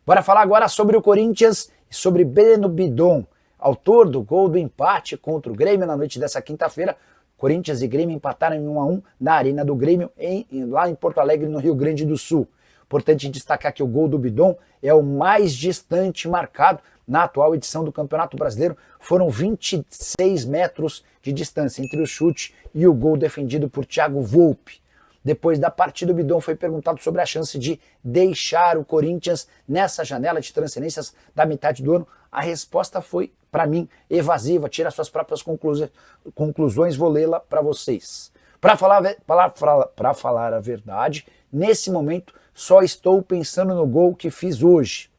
Bora falar agora sobre o Corinthians e sobre Breno Bidon, autor do gol do empate contra o Grêmio na noite dessa quinta-feira. Corinthians e Grêmio empataram em 1-1 na Arena do Grêmio, lá em Porto Alegre, no Rio Grande do Sul. Importante destacar que o gol do Bidon é o mais distante marcado na atual edição do Campeonato Brasileiro. Foram 26 metros de distância entre o chute e o gol defendido por Thiago Volpi. Depois da partida, o Bidon foi perguntado sobre a chance de deixar o Corinthians nessa janela de transferências da metade do ano. A resposta foi, para mim, evasiva. Tira suas próprias conclusões, vou lê-la para vocês. Para falar a verdade, nesse momento só estou pensando no gol que fiz hoje.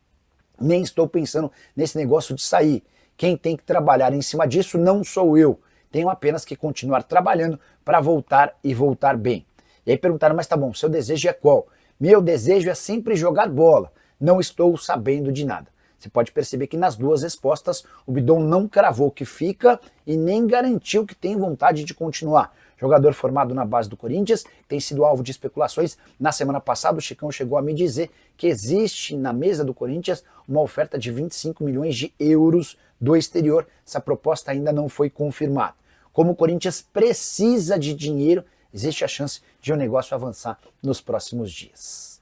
Nem estou pensando nesse negócio de sair. Quem tem que trabalhar em cima disso não sou eu. Tenho apenas que continuar trabalhando para voltar e voltar bem. E aí perguntaram, mas tá bom, seu desejo é qual? Meu desejo é sempre jogar bola. Não estou sabendo de nada. Você pode perceber que nas duas respostas o Bidon não cravou que fica e nem garantiu que tem vontade de continuar. Jogador formado na base do Corinthians, tem sido alvo de especulações. Na semana passada o Chicão chegou a me dizer que existe na mesa do Corinthians uma oferta de 25 milhões de euros do exterior. Essa proposta ainda não foi confirmada. Como o Corinthians precisa de dinheiro, existe a chance de o negócio avançar nos próximos dias.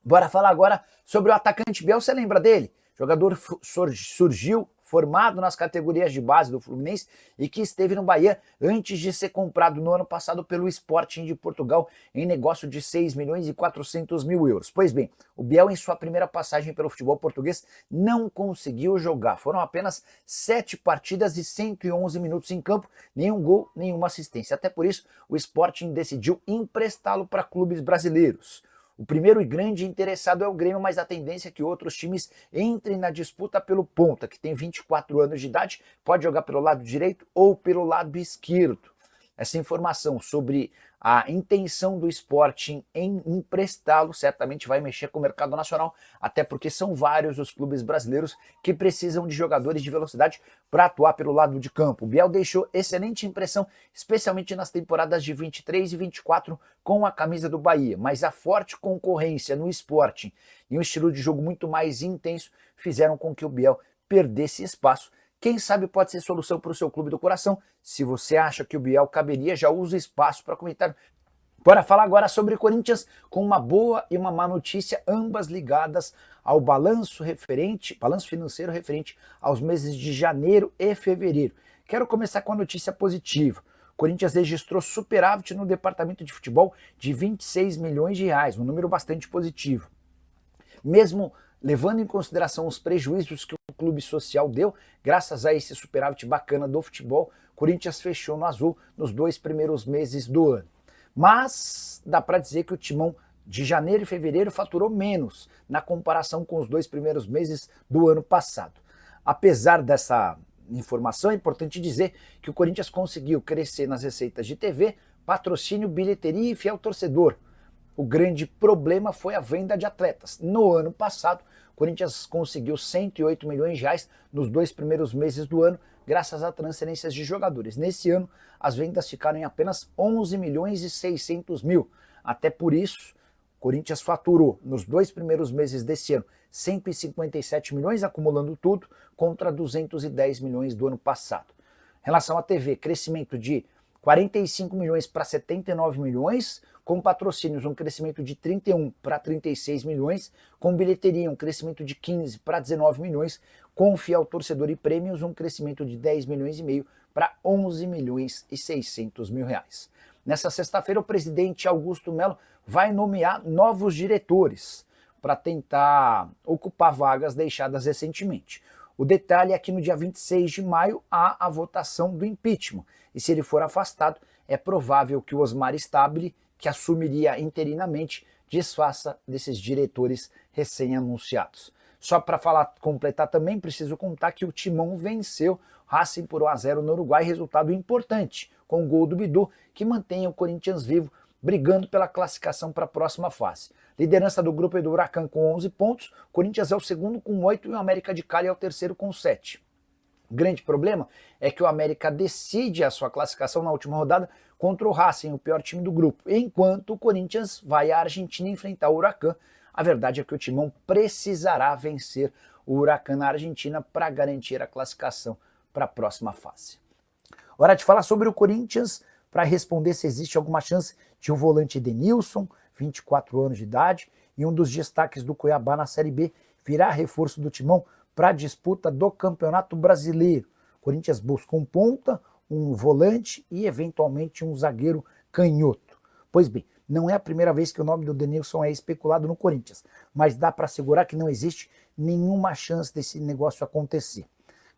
Bora falar agora sobre o atacante Biel. Você lembra dele? Jogador surgiu formado nas categorias de base do Fluminense e que esteve no Bahia antes de ser comprado no ano passado pelo Sporting de Portugal em negócio de 6 milhões e 400 mil euros. Pois bem, o Biel em sua primeira passagem pelo futebol português não conseguiu jogar. Foram apenas 7 partidas e 111 minutos em campo, nenhum gol, nenhuma assistência. Até por isso, o Sporting decidiu emprestá-lo para clubes brasileiros. O primeiro e grande interessado é o Grêmio, mas a tendência é que outros times entrem na disputa pelo ponta, que tem 24 anos de idade, pode jogar pelo lado direito ou pelo lado esquerdo. Essa informação sobre a intenção do Sporting em emprestá-lo certamente vai mexer com o mercado nacional, até porque são vários os clubes brasileiros que precisam de jogadores de velocidade para atuar pelo lado de campo. O Biel deixou excelente impressão, especialmente nas temporadas de 23 e 24 com a camisa do Bahia, mas a forte concorrência no Sporting e um estilo de jogo muito mais intenso fizeram com que o Biel perdesse espaço. Quem sabe pode ser solução para o seu clube do coração. Se você acha que o Biel caberia, já usa espaço para comentário. Bora falar agora sobre o Corinthians com uma boa e uma má notícia, ambas ligadas ao balanço financeiro referente aos meses de janeiro e fevereiro. Quero começar com a notícia positiva. O Corinthians registrou superávit no departamento de futebol de 26 milhões de reais, um número bastante positivo. Mesmo levando em consideração os prejuízos que o clube social deu, graças a esse superávit bacana do futebol, o Corinthians fechou no azul nos 2 primeiros meses do ano. Mas dá para dizer que o Timão de janeiro e fevereiro faturou menos na comparação com os 2 primeiros meses do ano passado. Apesar dessa informação, é importante dizer que o Corinthians conseguiu crescer nas receitas de TV, patrocínio, bilheteria e fiel torcedor. O grande problema foi a venda de atletas. No ano passado, o Corinthians conseguiu 108 milhões de reais nos 2 primeiros meses do ano, graças a transferências de jogadores. Nesse ano, as vendas ficaram em apenas 11 milhões e 600 mil. Até por isso, o Corinthians faturou nos 2 primeiros meses desse ano 157 milhões, acumulando tudo, contra 210 milhões do ano passado. Em relação à TV, crescimento de 45 milhões para 79 milhões, com patrocínios um crescimento de 31 para 36 milhões, com bilheteria um crescimento de 15 para 19 milhões, com fiel torcedor e prêmios um crescimento de 10 milhões e meio para 11 milhões e 600 mil reais. Nessa sexta-feira o presidente Augusto Melo vai nomear novos diretores para tentar ocupar vagas deixadas recentemente. O detalhe é que no dia 26 de maio há a votação do impeachment, e se ele for afastado, é provável que o Osmar Stabile, que assumiria interinamente, desfaça desses diretores recém-anunciados. Só para completar também, preciso contar que o Timão venceu Racing por 1-0 no Uruguai, resultado importante, com o gol do Bidu, que mantém o Corinthians vivo, brigando pela classificação para a próxima fase. Liderança do grupo é do Huracan com 11 pontos, o Corinthians é o segundo com 8 e o América de Cali é o terceiro com 7. O grande problema é que o América decide a sua classificação na última rodada contra o Racing, o pior time do grupo, enquanto o Corinthians vai à Argentina enfrentar o Huracan. A verdade é que o Timão precisará vencer o Huracan na Argentina para garantir a classificação para a próxima fase. Hora de falar sobre o Corinthians, para responder se existe alguma chance de um volante Edenilson, 24 anos de idade, e um dos destaques do Cuiabá na Série B, virar reforço do Timão para a disputa do Campeonato Brasileiro. O Corinthians busca um ponta, um volante e eventualmente um zagueiro canhoto. Pois bem, não é a primeira vez que o nome do Edenilson é especulado no Corinthians, mas dá para assegurar que não existe nenhuma chance desse negócio acontecer.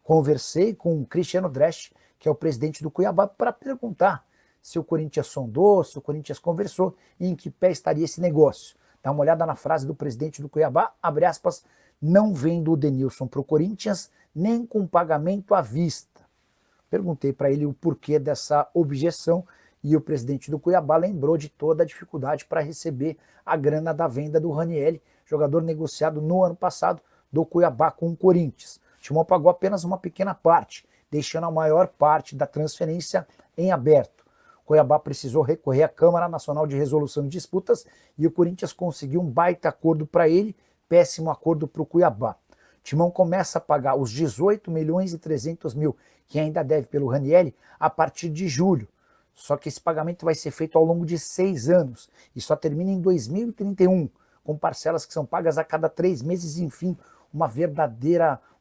Conversei com o Cristiano Dresch, que é o presidente do Cuiabá, para perguntar se o Corinthians sondou, se o Corinthians conversou e em que pé estaria esse negócio. Dá uma olhada na frase do presidente do Cuiabá, abre aspas, não vendo o Edenilson para o Corinthians nem com pagamento à vista. Perguntei para ele o porquê dessa objeção e o presidente do Cuiabá lembrou de toda a dificuldade para receber a grana da venda do Ranieri, jogador negociado no ano passado do Cuiabá com o Corinthians. O Timão pagou apenas uma pequena parte, deixando a maior parte da transferência em aberto. O Cuiabá precisou recorrer à Câmara Nacional de Resolução de Disputas e o Corinthians conseguiu um baita acordo para ele, péssimo acordo para o Cuiabá. O Timão começa a pagar os 18 milhões e 300 mil que ainda deve pelo Ranieri a partir de julho. Só que esse pagamento vai ser feito ao longo de 6 anos e só termina em 2031, com parcelas que são pagas a cada 3 meses, enfim,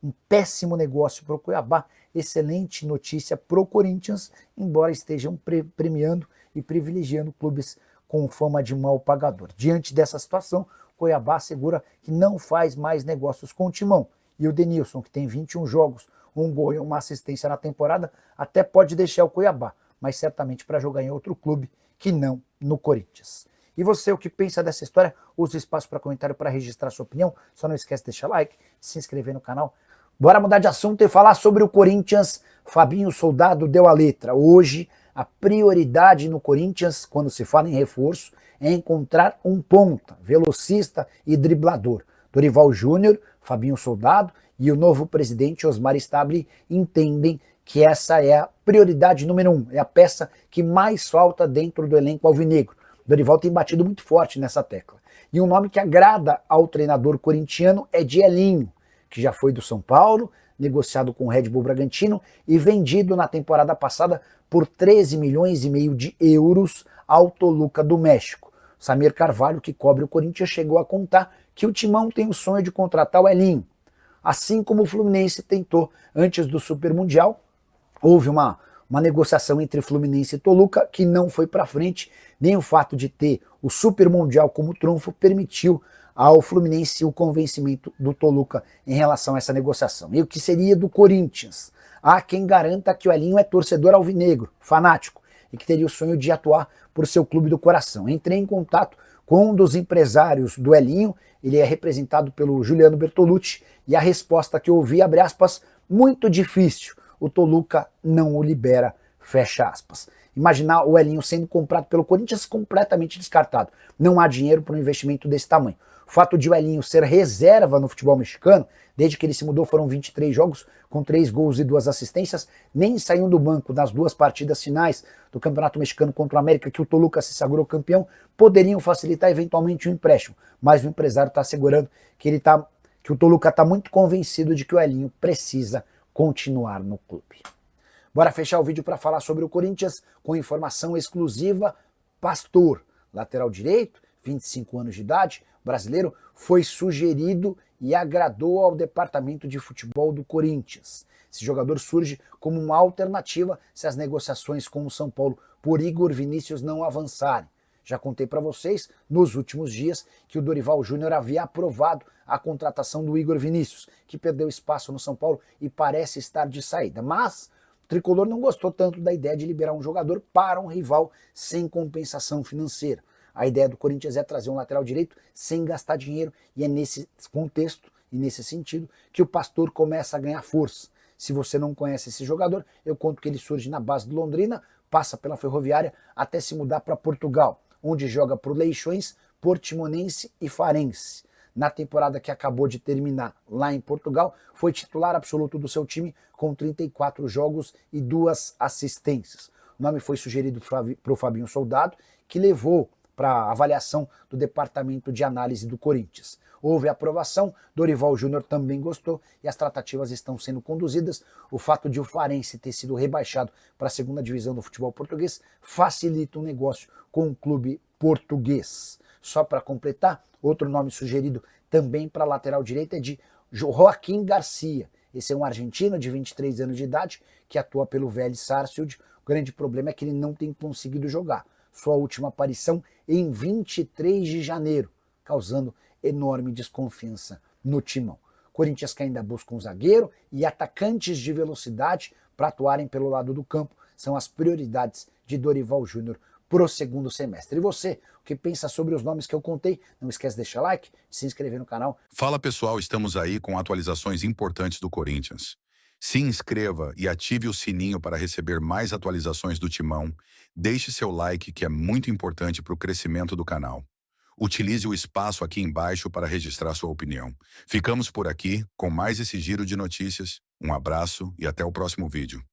um péssimo negócio para o Cuiabá, excelente notícia para o Corinthians, embora estejam premiando e privilegiando clubes com fama de mau pagador. Diante dessa situação, o Cuiabá assegura que não faz mais negócios com o Timão. E o Edenilson, que tem 21 jogos, um gol e uma assistência na temporada, até pode deixar o Cuiabá, mas certamente para jogar em outro clube que não no Corinthians. E você, o que pensa dessa história? Use o espaço para comentário para registrar sua opinião. Só não esquece de deixar like, se inscrever no canal. Bora mudar de assunto e falar sobre o Corinthians. Fabinho Soldado deu a letra. Hoje, a prioridade no Corinthians, quando se fala em reforço, é encontrar um ponta, velocista e driblador. Dorival Júnior, Fabinho Soldado e o novo presidente Osmar Stabile entendem que essa é a prioridade número 1, é a peça que mais falta dentro do elenco alvinegro. Dorival tem batido muito forte nessa tecla. E um nome que agrada ao treinador corintiano é de Elinho, que já foi do São Paulo, negociado com o Red Bull Bragantino e vendido na temporada passada por 13 milhões e meio de euros ao Toluca do México. Samir Carvalho, que cobre o Corinthians, chegou a contar que o Timão tem o sonho de contratar o Elinho. Assim como o Fluminense tentou antes do Super Mundial, houve uma negociação entre Fluminense e Toluca que não foi para frente, nem o fato de ter o Super Mundial como trunfo permitiu ao Fluminense o convencimento do Toluca em relação a essa negociação. E o que seria do Corinthians? Há quem garanta que o Elinho é torcedor alvinegro, fanático, e que teria o sonho de atuar por seu clube do coração. Entrei em contato com um dos empresários do Elinho, ele é representado pelo Juliano Bertolucci, e a resposta que eu ouvi, abre aspas, muito difícil. O Toluca não o libera, fecha aspas. Imaginar o Elinho sendo comprado pelo Corinthians completamente descartado. Não há dinheiro para um investimento desse tamanho. O fato de o Elinho ser reserva no futebol mexicano, desde que ele se mudou foram 23 jogos, com 3 gols e 2 assistências, nem saiu do banco nas 2 partidas finais do Campeonato Mexicano contra o América, que o Toluca se sagrou campeão, poderiam facilitar eventualmente o empréstimo. Mas o empresário está assegurando que o Toluca está muito convencido de que o Elinho precisa continuar no clube. Bora fechar o vídeo para falar sobre o Corinthians com informação exclusiva. Pastor, lateral direito, 25 anos de idade, brasileiro, foi sugerido e agradou ao departamento de futebol do Corinthians. Esse jogador surge como uma alternativa se as negociações com o São Paulo por Igor Vinícius não avançarem. Já contei para vocês, nos últimos dias, que o Dorival Júnior havia aprovado a contratação do Igor Vinícius, que perdeu espaço no São Paulo e parece estar de saída. Mas o Tricolor não gostou tanto da ideia de liberar um jogador para um rival sem compensação financeira. A ideia do Corinthians é trazer um lateral direito sem gastar dinheiro, e é nesse contexto e nesse sentido que o Pastor começa a ganhar força. Se você não conhece esse jogador, eu conto que ele surge na base do Londrina, passa pela Ferroviária até se mudar para Portugal, onde joga por Leixões, Portimonense e Farense. Na temporada que acabou de terminar lá em Portugal, foi titular absoluto do seu time com 34 jogos e 2 assistências. O nome foi sugerido para o Fabinho Soldado, que levou para avaliação do departamento de análise do Corinthians. Houve aprovação, Dorival Júnior também gostou e as tratativas estão sendo conduzidas. O fato de o Farense ter sido rebaixado para a segunda divisão do futebol português facilita o negócio com o clube português. Só para completar, outro nome sugerido também para a lateral direita é de Joaquim Garcia. Esse é um argentino de 23 anos de idade que atua pelo Vélez Sarsfield. O grande problema é que ele não tem conseguido jogar. Sua última aparição em 23 de janeiro, causando enorme desconfiança no timão. Corinthians que ainda busca um zagueiro e atacantes de velocidade para atuarem pelo lado do campo são as prioridades de Dorival Júnior para o segundo semestre. E você, o que pensa sobre os nomes que eu contei? Não esquece de deixar like, de se inscrever no canal. Fala pessoal, estamos aí com atualizações importantes do Corinthians. Se inscreva e ative o sininho para receber mais atualizações do Timão. Deixe seu like, que é muito importante para o crescimento do canal. Utilize o espaço aqui embaixo para registrar sua opinião. Ficamos por aqui com mais esse giro de notícias. Um abraço e até o próximo vídeo.